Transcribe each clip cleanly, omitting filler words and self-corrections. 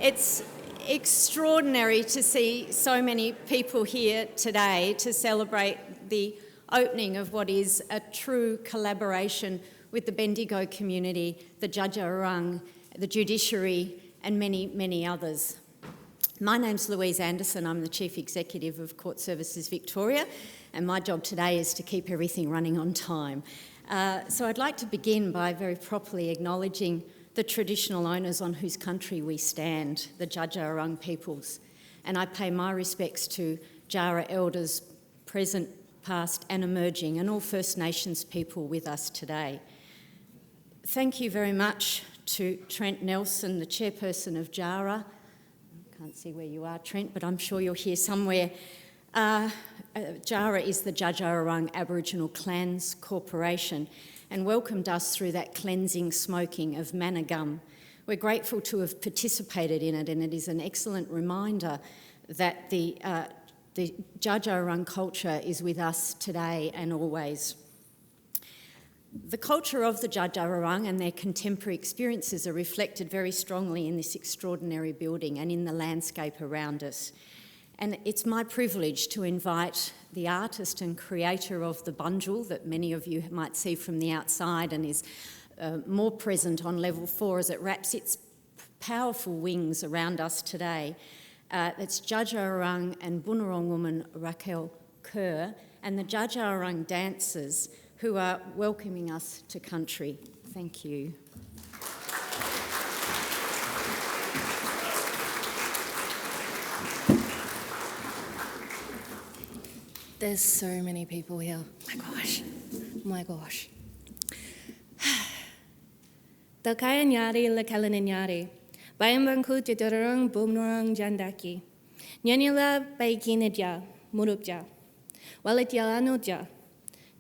It's extraordinary to see so many people here today to celebrate the opening of what is a true collaboration with the Bendigo community, the Djadja the judiciary, and many, many others. My name's Louise Anderson. I'm the Chief Executive of Court Services Victoria, and my job today is to keep everything running on time. So I'd like to begin by very properly acknowledging the traditional owners on whose country we stand, the Djadja peoples, and I pay my respects to Jara elders, present, past and emerging, and all First Nations people with us today. Thank you very much to Trent Nelson, the chairperson of Jara. I can't see where you are, Trent, but I'm sure you're here somewhere. Jara is the Djadja Aboriginal Clans Corporation and welcomed us through that cleansing smoking of manna gum. We're grateful to have participated in it, and it is an excellent reminder that the Djadja culture is with us today and always. The culture of the Djadja and their contemporary experiences are reflected very strongly in this extraordinary building and in the landscape around us. And it's my privilege to invite the artist and creator of the bundle that many of you might see from the outside and is more present on level 4 as it wraps its powerful wings around us today. It's Djadja and Bunurong woman Raquel Kerr and the Djadja dancers who are welcoming us to country. Thank you. There's so many people here. My gosh. Dalkaya nyari lakalan nyari. Bayang bangku titurang bumnorang jandaki. Nyanyala baikinidja, murupja. Walit yalanoja.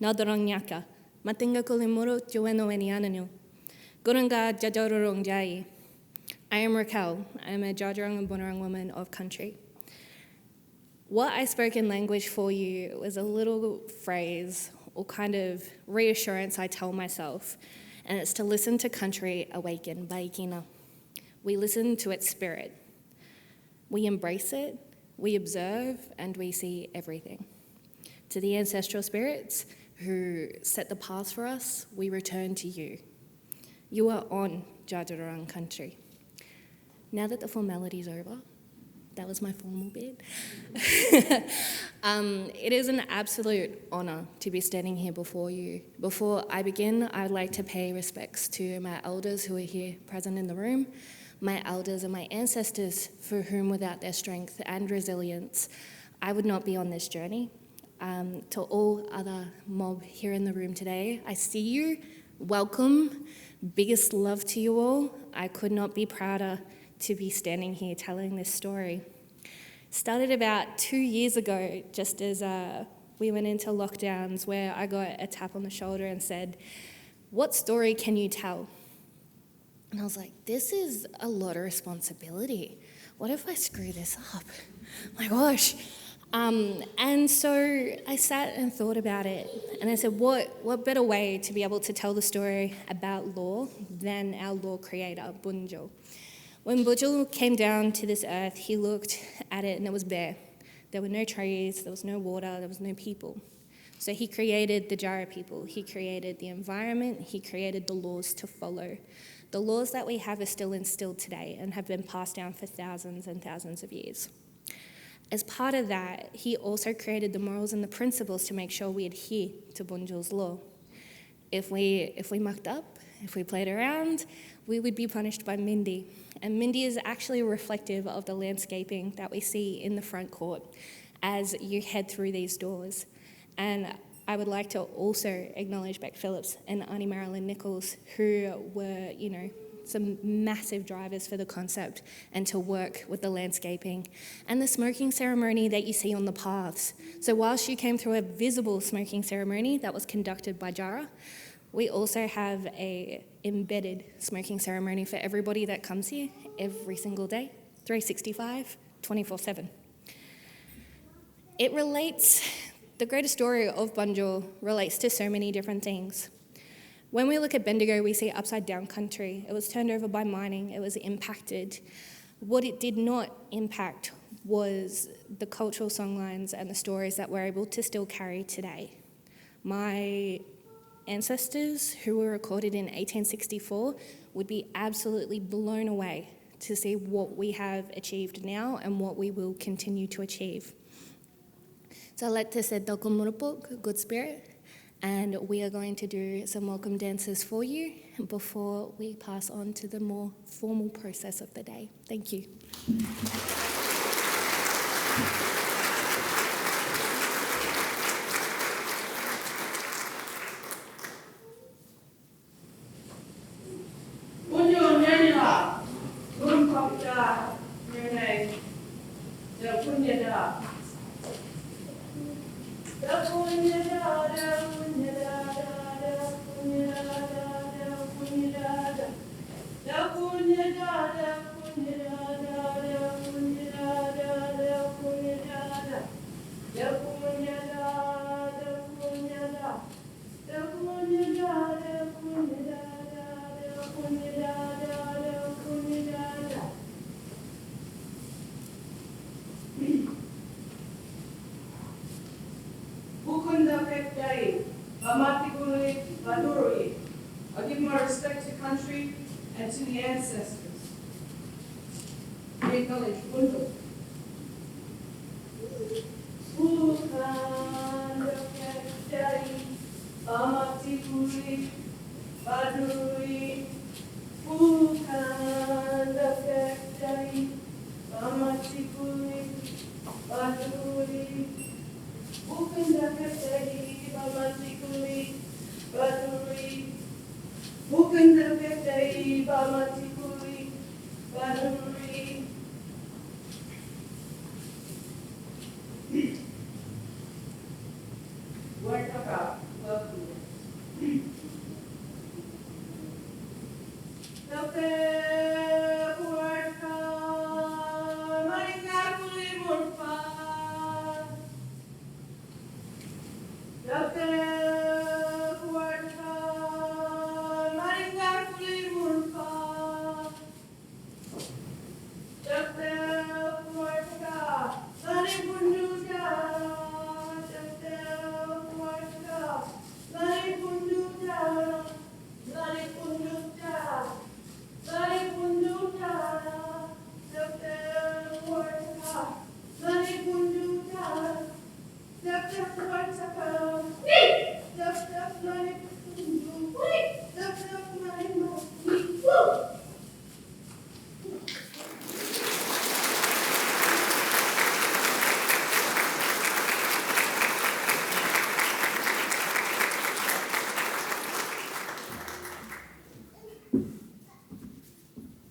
Nadarang nyaka. Matinga kulimuru jueno eniananu. Guranga jadorong jai. I am Raquel. I am a Djadja and Bunurong woman of country. What I spoke in language for you was a little phrase or kind of reassurance I tell myself, and it's to listen to country awaken baikina. We listen to its spirit. We embrace it, we observe, and we see everything. To the ancestral spirits who set the path for us, we return to you. You are on Djadja country. Now that the formality's over, that was my formal bit. It is an absolute honour to be standing here before you. Before I begin, I'd like to pay respects to my elders who are here present in the room, my elders and my ancestors for whom without their strength and resilience, I would not be on this journey. To all other mob here in the room today, I see you, welcome, biggest love to you all. I could not be prouder to be standing here telling this story. Started about 2 years ago, just as we went into lockdowns, where I got a tap on the shoulder and said, "What story can you tell?" And I was like, this is a lot of responsibility. What if I screw this up? My gosh. And so I sat and thought about it, and I said, what better way to be able to tell the story about law than our law creator, Bunjil? When Bunjil came down to this earth, he looked at it and it was bare. There were no trees, there was no water, there was no people. So he created the Jara people, he created the environment, he created the laws to follow. The laws that we have are still instilled today and have been passed down for thousands and thousands of years. As part of that, he also created the morals and the principles to make sure we adhere to Bunjil's law. If we mucked up, if we played around, we would be punished by Mindi. And Mindi is actually reflective of the landscaping that we see in the front court as you head through these doors. And I would like to also acknowledge Beck Phillips and Auntie Marilyn Nichols, who were, some massive drivers for the concept and to work with the landscaping and the smoking ceremony that you see on the paths. So whilst you came through a visible smoking ceremony that was conducted by Jara, we also have a embedded smoking ceremony for everybody that comes here every single day, 365, 24/7. The greatest story of Bunjil relates to so many different things. When we look at Bendigo, we see upside down country. It was turned over by mining, it was impacted. What it did not impact was the cultural songlines and the stories that we're able to still carry today. My ancestors, who were recorded in 1864, would be absolutely blown away to see what we have achieved now and what we will continue to achieve. So I'd like to say Toko Murupok, good spirit, and we are going to do some welcome dances for you before we pass on to the more formal process of the day. Thank you. I give my respect to country and to the ancestors. We acknowledge Bundu.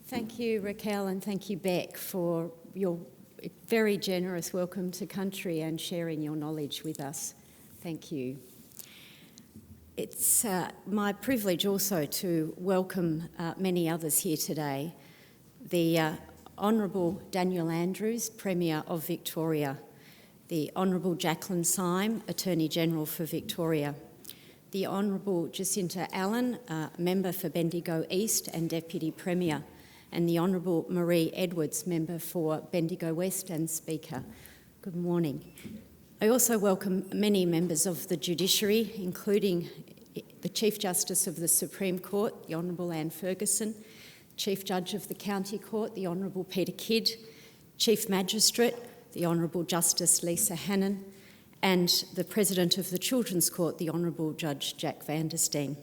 Thank you, Raquel, and thank you, Beck, for your very generous welcome to country and sharing your knowledge with us. Thank you. It's my privilege also to welcome many others here today. The Honourable Daniel Andrews, Premier of Victoria, the Honourable Jacqueline Syme, Attorney-General for Victoria, the Honourable Jacinta Allen, Member for Bendigo East and Deputy Premier, and the Honourable Marie Edwards, Member for Bendigo West and Speaker. Good morning. I also welcome many members of the judiciary, including the Chief Justice of the Supreme Court, the Honourable Anne Ferguson, Chief Judge of the County Court, the Honourable Peter Kidd, Chief Magistrate, the Honourable Justice Lisa Hannon, and the President of the Children's Court, the Honourable Judge Jack van der Steen.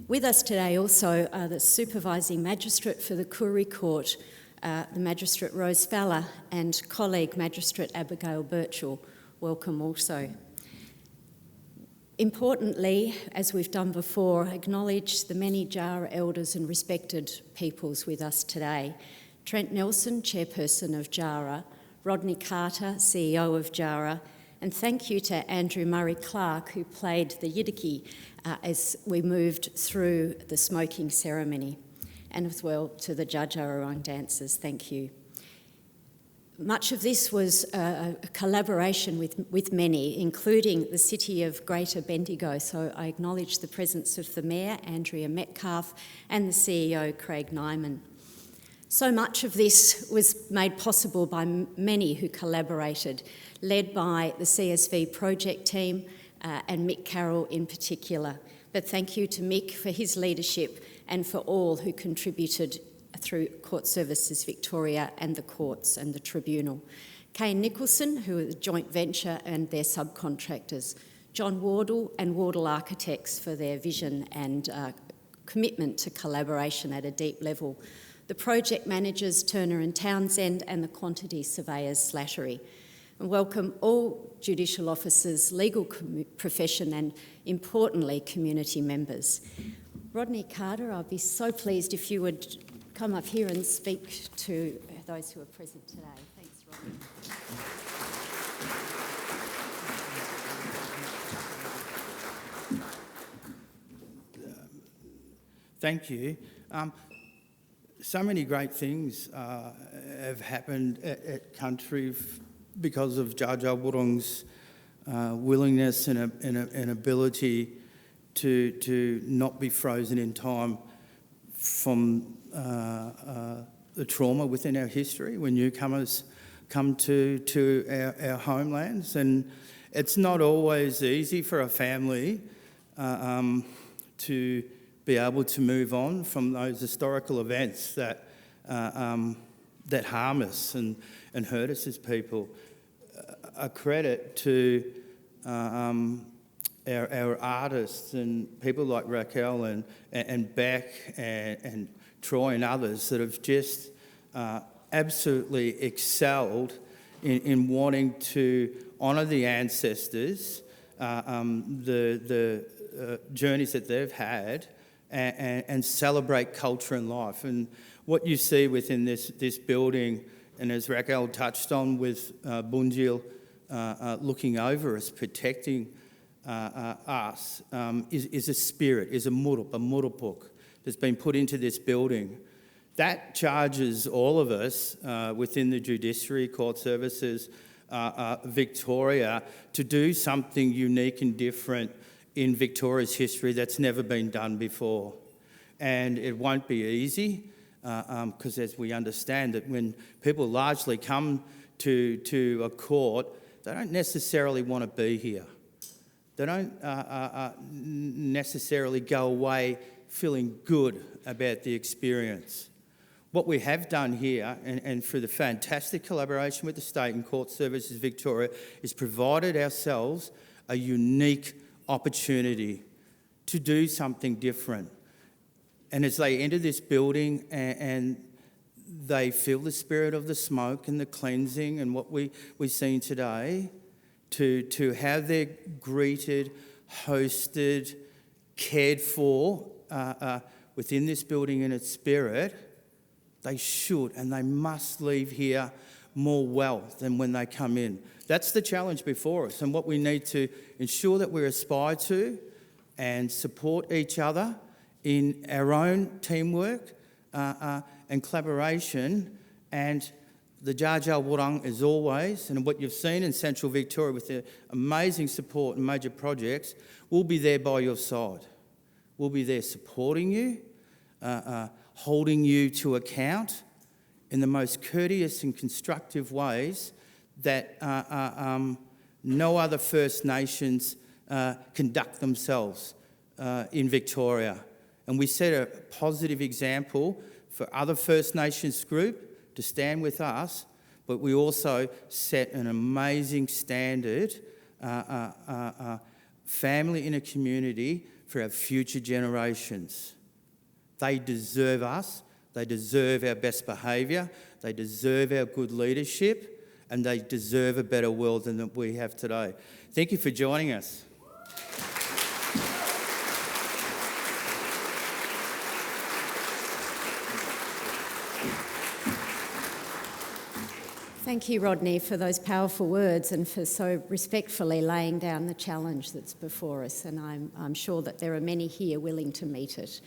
With us today also are the Supervising Magistrate for the Koori Court, the Magistrate Rose Fowler, and colleague Magistrate Abigail Birchall. Welcome also. Importantly, as we've done before, acknowledge the many Jara elders and respected peoples with us today. Trent Nelson, Chairperson of Jara, Rodney Carter, CEO of Jara, and thank you to Andrew Murray-Clark, who played the yidaki as we moved through the smoking ceremony, and as well to the Dja Dja Wurrung dancers. Thank you. Much of this was a collaboration with many, including the City of Greater Bendigo, so I acknowledge the presence of the Mayor, Andrea Metcalf, and the CEO, Craig Nyman. So much of this was made possible by many who collaborated, led by the CSV project team and Mick Carroll in particular. But thank you to Mick for his leadership and for all who contributed through Court Services Victoria and the courts and the tribunal. Kane Nicholson, who is a joint venture, and their subcontractors. John Wardle and Wardle Architects for their vision and commitment to collaboration at a deep level. The project managers, Turner and Townsend, and the quantity surveyors, Slattery. And welcome all judicial officers, legal profession, and importantly, community members. Rodney Carter, I'd be so pleased if you would come up here and speak to those who are present today. Thanks, Rodney. Thank you. So many great things have happened at Country because of Jaja Wurrung's willingness and ability to not be frozen in time from the trauma within our history when newcomers come to our homelands. And it's not always easy for a family to be able to move on from those historical events that harm us and hurt us as people. A credit to our artists and people like Raquel and Beck and Troy and others that have just absolutely excelled in wanting to honour the ancestors, the journeys that they've had, and celebrate culture and life. And what you see within this building, and as Raquel touched on with Bunjil looking over us, protecting us, is a spirit, is a murupuk that's been put into this building. That charges all of us within the judiciary, court services, Victoria, to do something unique and different in Victoria's history that's never been done before. And it won't be easy, because as we understand that when people largely come to a court, they don't necessarily want to be here. They don't necessarily go away feeling good about the experience. What we have done here, and through the fantastic collaboration with the state and Court Services Victoria, is provided ourselves a unique opportunity to do something different. And as they enter this building and they feel the spirit of the smoke and the cleansing and what we've seen today, to how they're greeted, hosted, cared for within this building in its spirit, they should and they must leave here more well than when they come in. That's the challenge before us, and what we need to ensure that we aspire to and support each other in our own teamwork and collaboration. And the Jaja Wurrung, as always, and what you've seen in Central Victoria with the amazing support and major projects, will be there by your side. We'll be there supporting you, holding you to account in the most courteous and constructive ways that no other First Nations conduct themselves in Victoria. And we set a positive example for other First Nations group to stand with us, but we also set an amazing standard, family in a community for our future generations. They deserve us, they deserve our best behaviour, they deserve our good leadership, and they deserve a better world than that we have today. Thank you for joining us. Thank you, Rodney, for those powerful words and for so respectfully laying down the challenge that's before us, and I'm sure that there are many here willing to meet it.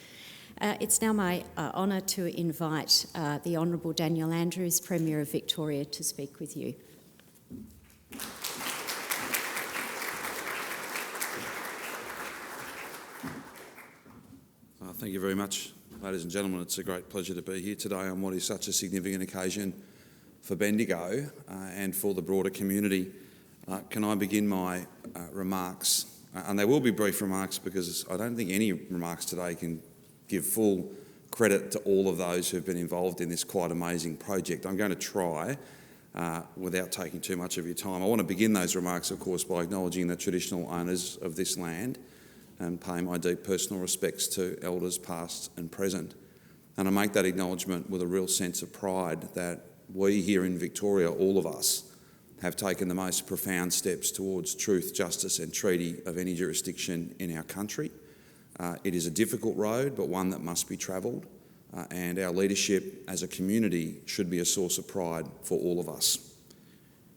It's now my honour to invite the Honourable Daniel Andrews, Premier of Victoria, to speak with you. Thank you very much, Ladies and gentlemen, it's a great pleasure to be here today on what is such a significant occasion for Bendigo and for the broader community. Can I begin my remarks? And they will be brief remarks because I don't think any remarks today can give full credit to all of those who've been involved in this quite amazing project. I'm going to try without taking too much of your time. I want to begin those remarks, of course, by acknowledging the traditional owners of this land and pay my deep personal respects to elders past and present. And I make that acknowledgement with a real sense of pride that we here in Victoria, all of us, have taken the most profound steps towards truth, justice and treaty of any jurisdiction in our country. It is a difficult road, but one that must be travelled, and our leadership as a community should be a source of pride for all of us.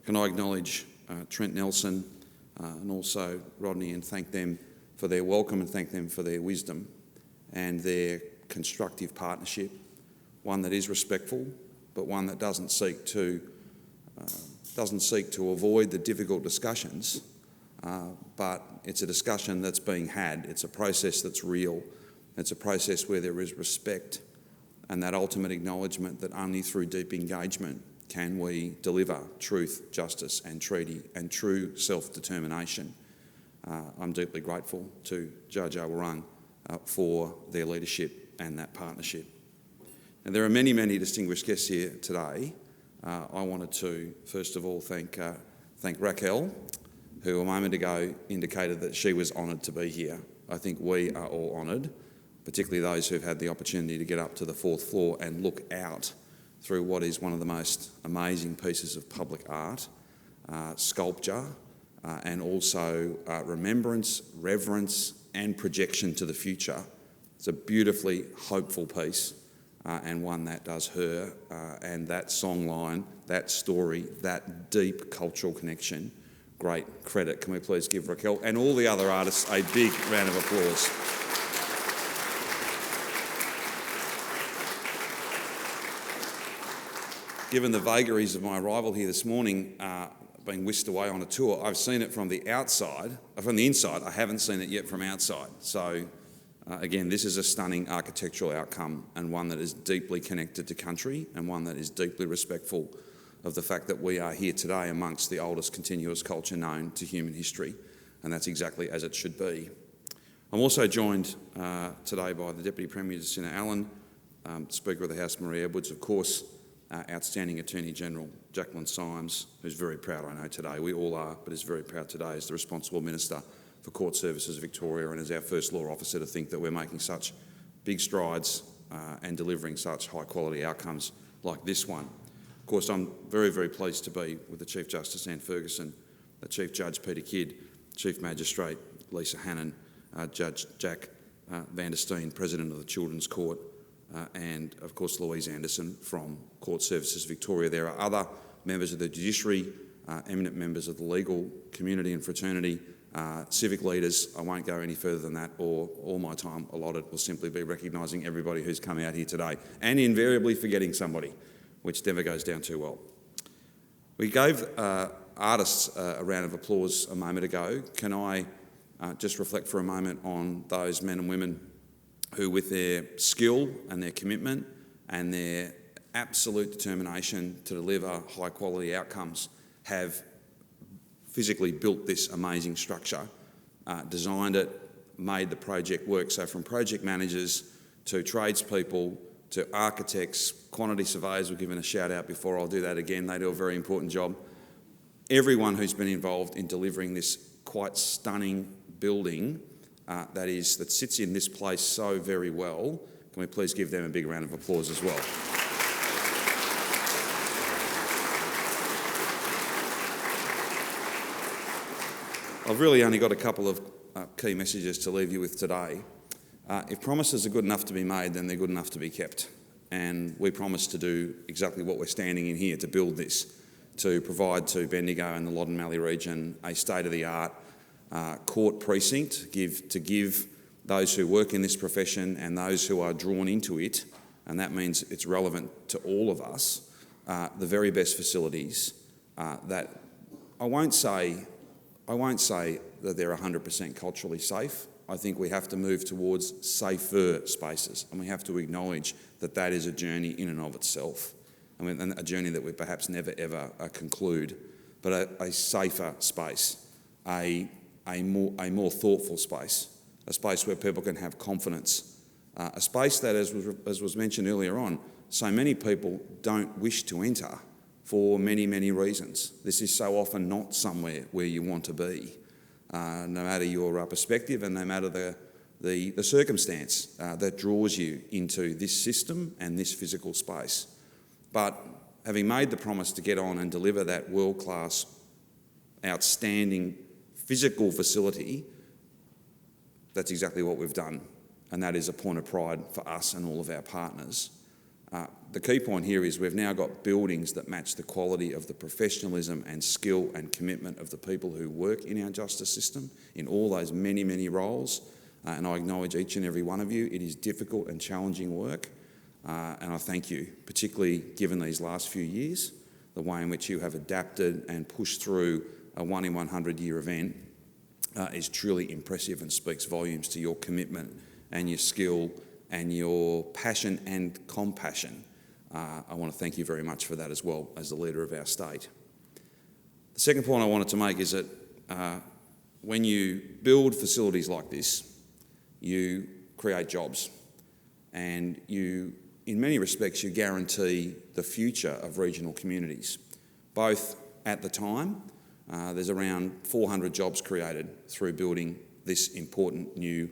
Can I acknowledge Trent Nelson and also Rodney and thank them for their welcome and thank them for their wisdom and their constructive partnership, one that is respectful, but one that doesn't seek to avoid the difficult discussions, but it's a discussion that's being had. It's a process that's real. It's a process where there is respect and that ultimate acknowledgement that only through deep engagement can we deliver truth, justice and treaty and true self-determination. I'm deeply grateful to Judge Awurung for their leadership and that partnership. And there are many, many distinguished guests here today. I wanted to, first of all, thank Raquel, who a moment ago indicated that she was honoured to be here. I think we are all honoured, particularly those who've had the opportunity to get up to the fourth floor and look out through what is one of the most amazing pieces of public art, sculpture, and also remembrance, reverence and projection to the future. It's a beautifully hopeful piece and one that does her and that songline, that story, that deep cultural connection. Great credit. Can we please give Raquel and all the other artists a big round of applause. Given the vagaries of my arrival here this morning, being whisked away on a tour, I've seen it from the outside, from the inside. I haven't seen it yet from outside. So again, this is a stunning architectural outcome and one that is deeply connected to country and one that is deeply respectful of the fact that we are here today amongst the oldest continuous culture known to human history, and that's exactly as it should be. I'm also joined today by the Deputy Premier Jacinta Allen, Speaker of the House Marie Edwards, of course, outstanding Attorney General Jacqueline Symes, who's very proud, I know, today. We all are, but is very proud today as the responsible Minister for Court Services Victoria and as our first law officer to think that we're making such big strides and delivering such high quality outcomes like this one. Of course, I'm very, very pleased to be with the Chief Justice Anne Ferguson, the Chief Judge Peter Kidd, Chief Magistrate Lisa Hannon, Judge Jack van der Steen, President of the Children's Court, and of course Louise Anderson from Court Services Victoria. There are other members of the judiciary, eminent members of the legal community and fraternity, civic leaders. I won't go any further than that, or all my time allotted will simply be recognising everybody who's come out here today and invariably forgetting somebody, which never goes down too well. We gave artists a round of applause a moment ago. Can I just reflect for a moment on those men and women who, with their skill and their commitment and their absolute determination to deliver high quality outcomes, have physically built this amazing structure, designed it, made the project work. So from project managers to tradespeople to architects, quantity surveyors were given a shout out before. I'll do that again. They do a very important job. Everyone who's been involved in delivering this quite stunning building that sits in this place so very well. Can we please give them a big round of applause as well? I've really only got a couple of key messages to leave you with today. If promises are good enough to be made, then they're good enough to be kept. And we promise to do exactly what we're standing in here to build this, to provide to Bendigo and the Loddon Mallee region a state-of-the-art court precinct, to give those who work in this profession and those who are drawn into it, and that means it's relevant to all of us, the very best facilities that I won't say that they're 100% culturally safe. I think we have to move towards safer spaces, and we have to acknowledge that that is a journey in and of itself. I mean, a journey that we perhaps never ever conclude, but a safer space, a more thoughtful space, a space where people can have confidence, a space that, as was mentioned earlier on, so many people don't wish to enter for many, many reasons. This is so often not somewhere where you want to be, no matter your perspective and no matter the circumstance that draws you into this system and this physical space. But having made the promise to get on and deliver that world-class, outstanding physical facility, that's exactly what we've done, and that is a point of pride for us and all of our partners. The key point here is we've now got buildings that match the quality of the professionalism and skill and commitment of the people who work in our justice system in all those many, many roles. And I acknowledge each and every one of you. It is difficult and challenging work. And I thank you, particularly given these last few years, the way in which you have adapted and pushed through a 1 in 100 year event is truly impressive and speaks volumes to your commitment and your skill and your passion and compassion. I want to thank you very much for that as well as the leader of our state. The second point I wanted to make is that when you build facilities like this, you create jobs, and you, in many respects, you guarantee the future of regional communities. Both at the time, there's around 400 jobs created through building this important new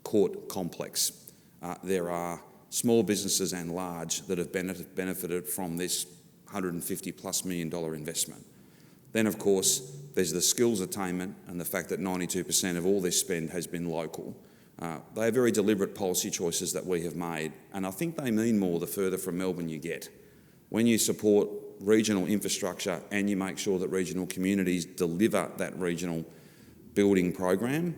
court complex. There are small businesses and large that have benefited from this $150+ million investment. Then, of course, there's the skills attainment and the fact that 92% of all this spend has been local. They are very deliberate policy choices that we have made, and I think they mean more the further from Melbourne you get. When you support regional infrastructure and you make sure that regional communities deliver that regional building program,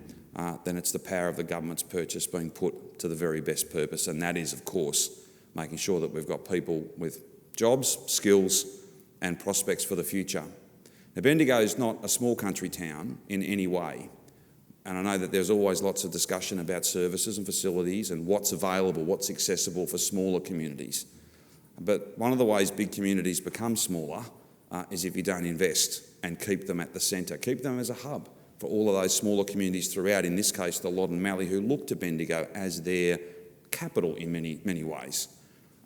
then it's the power of the government's purchase being put to the very best purpose, and that is, of course, making sure that we've got people with jobs, skills and prospects for the future. Now, Bendigo is not a small country town in any way, and I know that there's always lots of discussion about services and facilities and what's available, what's accessible for smaller communities. But one of the ways big communities become smaller is if you don't invest and keep them at the centre, keep them as a hub for all of those smaller communities throughout, in this case, the Loddon Mallee, who look to Bendigo as their capital in many, many ways.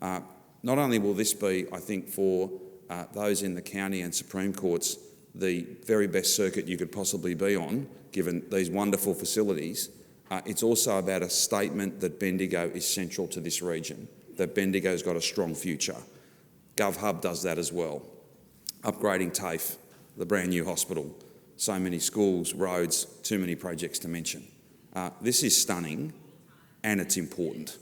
Not only will this be, I think, for those in the county and Supreme Courts, the very best circuit you could possibly be on, given these wonderful facilities, it's also about a statement that Bendigo is central to this region, that Bendigo's got a strong future. GovHub does that as well. Upgrading TAFE, the brand new hospital, so many schools, roads, too many projects to mention. This is stunning and it's important.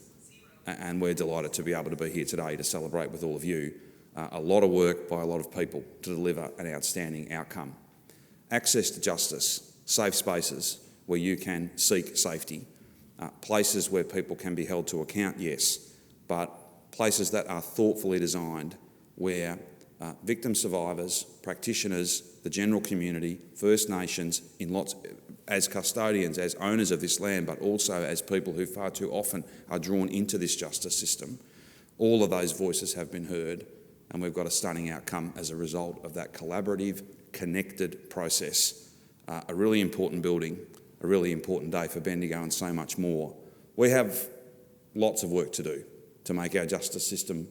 And we're delighted to be able to be here today to celebrate with all of you. A lot of work by a lot of people to deliver an outstanding outcome. Access to justice, safe spaces where you can seek safety, places where people can be held to account, yes, but places that are thoughtfully designed where victim survivors, practitioners, the general community, First Nations, as custodians, as owners of this land, but also as people who far too often are drawn into this justice system, all of those voices have been heard, and we've got a stunning outcome as a result of that collaborative, connected process. A really important building, a really important day for Bendigo and so much more. We have lots of work to do to make our justice system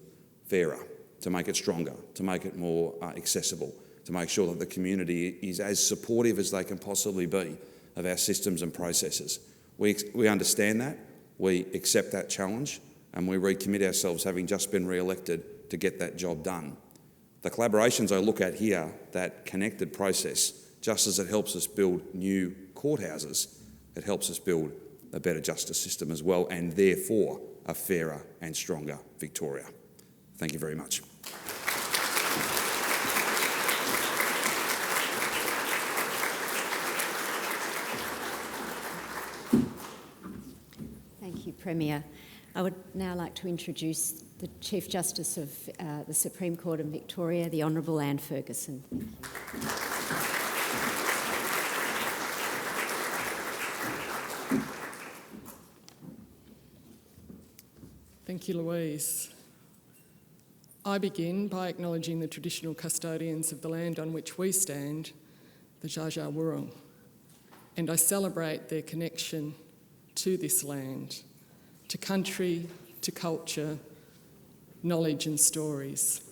fairer, to make it stronger, to make it more accessible, to make sure that the community is as supportive as they can possibly be of our systems and processes. We understand that, we accept that challenge, and we recommit ourselves, having just been re-elected, to get that job done. The collaborations I look at here, that connected process, just as it helps us build new courthouses, it helps us build a better justice system as well, and therefore a fairer and stronger Victoria. Thank you very much. Thank you, Premier. I would now like to introduce the Chief Justice of the Supreme Court of Victoria, the Honourable Anne Ferguson. Thank you. Thank you, Louise. I begin by acknowledging the traditional custodians of the land on which we stand, the Dja Dja Wurrung, and I celebrate their connection to this land, to country, to culture, knowledge and stories.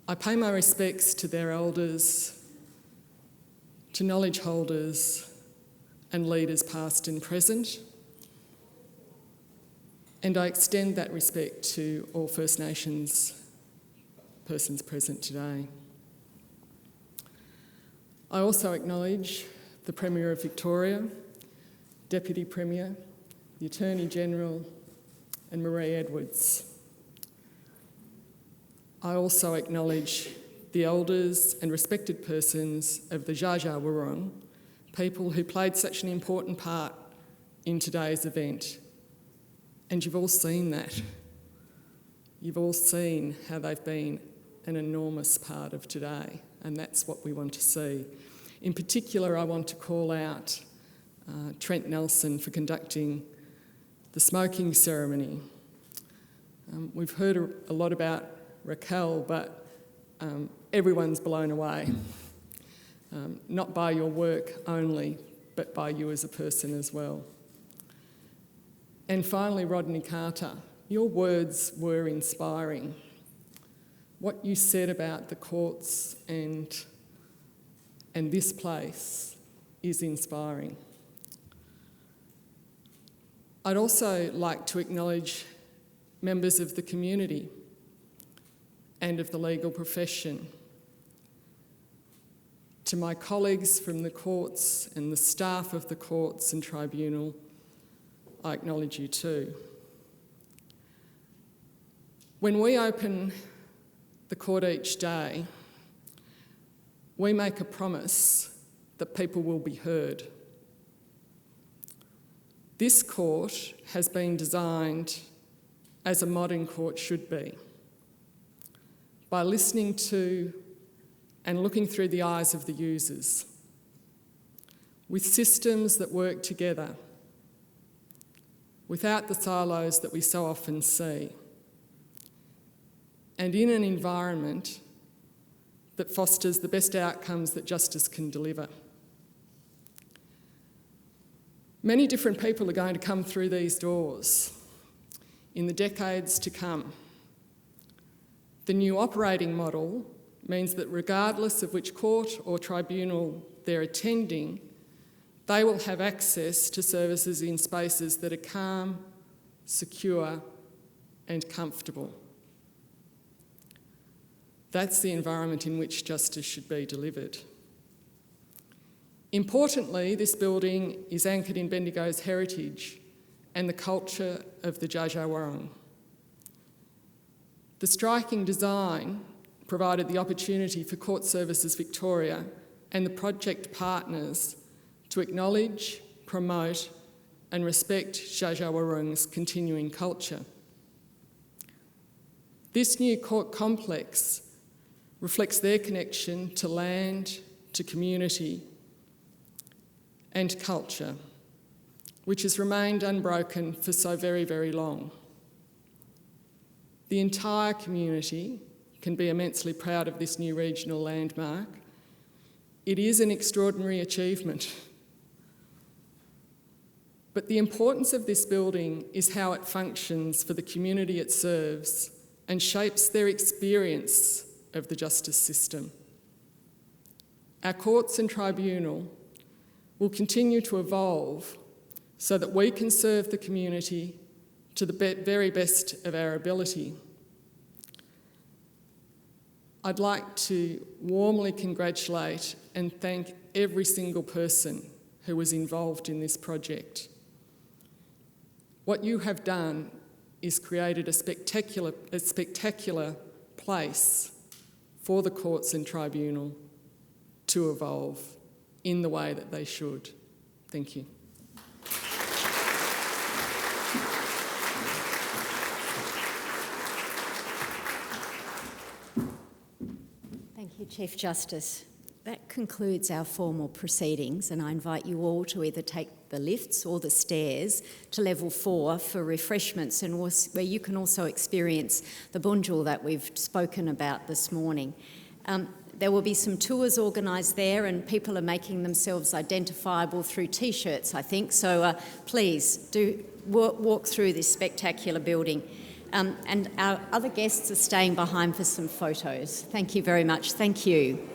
I pay my respects to their elders, to knowledge holders and leaders past and present, and I extend that respect to all First Nations persons present today. I also acknowledge the Premier of Victoria, Deputy Premier, the Attorney General and Marie Edwards. I also acknowledge the elders and respected persons of the Dja Dja Wurrung, people who played such an important part in today's event. And you've all seen that. You've all seen how they've been an enormous part of today, and that's what we want to see. In particular, I want to call out Trent Nelson for conducting the smoking ceremony. We've heard a lot about Raquel, but everyone's blown away, not by your work only, but by you as a person as well. And finally, Rodney Carter, your words were inspiring. What you said about the courts and this place is inspiring. I'd also like to acknowledge members of the community and of the legal profession. To my colleagues from the courts and the staff of the courts and tribunal, I acknowledge you too. When we open the court each day, we make a promise that people will be heard. This court has been designed as a modern court should be, by listening to and looking through the eyes of the users, with systems that work together, without the silos that we so often see, and in an environment that fosters the best outcomes that justice can deliver. Many different people are going to come through these doors in the decades to come. The new operating model means that regardless of which court or tribunal they're attending, they will have access to services in spaces that are calm, secure, and comfortable. That's the environment in which justice should be delivered. Importantly, this building is anchored in Bendigo's heritage and the culture of the Dja Dja Wurrung. The striking design provided the opportunity for Court Services Victoria and the project partners to acknowledge, promote and respect Dja Dja Wurrung's continuing culture. This new court complex reflects their connection to land, to community and culture, which has remained unbroken for so very, very long. The entire community can be immensely proud of this new regional landmark. It is an extraordinary achievement. But the importance of this building is how it functions for the community it serves and shapes their experience of the justice system. Our courts and tribunal will continue to evolve so that we can serve the community to the very best of our ability. I'd like to warmly congratulate and thank every single person who was involved in this project. What you have done is created a spectacular place for the courts and tribunal to evolve in the way that they should. Thank you. Thank you, Chief Justice. That concludes our formal proceedings, and I invite you all to either take the lifts or the stairs to level 4 for refreshments, and where you can also experience the bunjil that we've spoken about this morning. There will be some tours organised there, and people are making themselves identifiable through T-shirts, I think, so please do walk through this spectacular building. And our other guests are staying behind for some photos. Thank you very much. Thank you.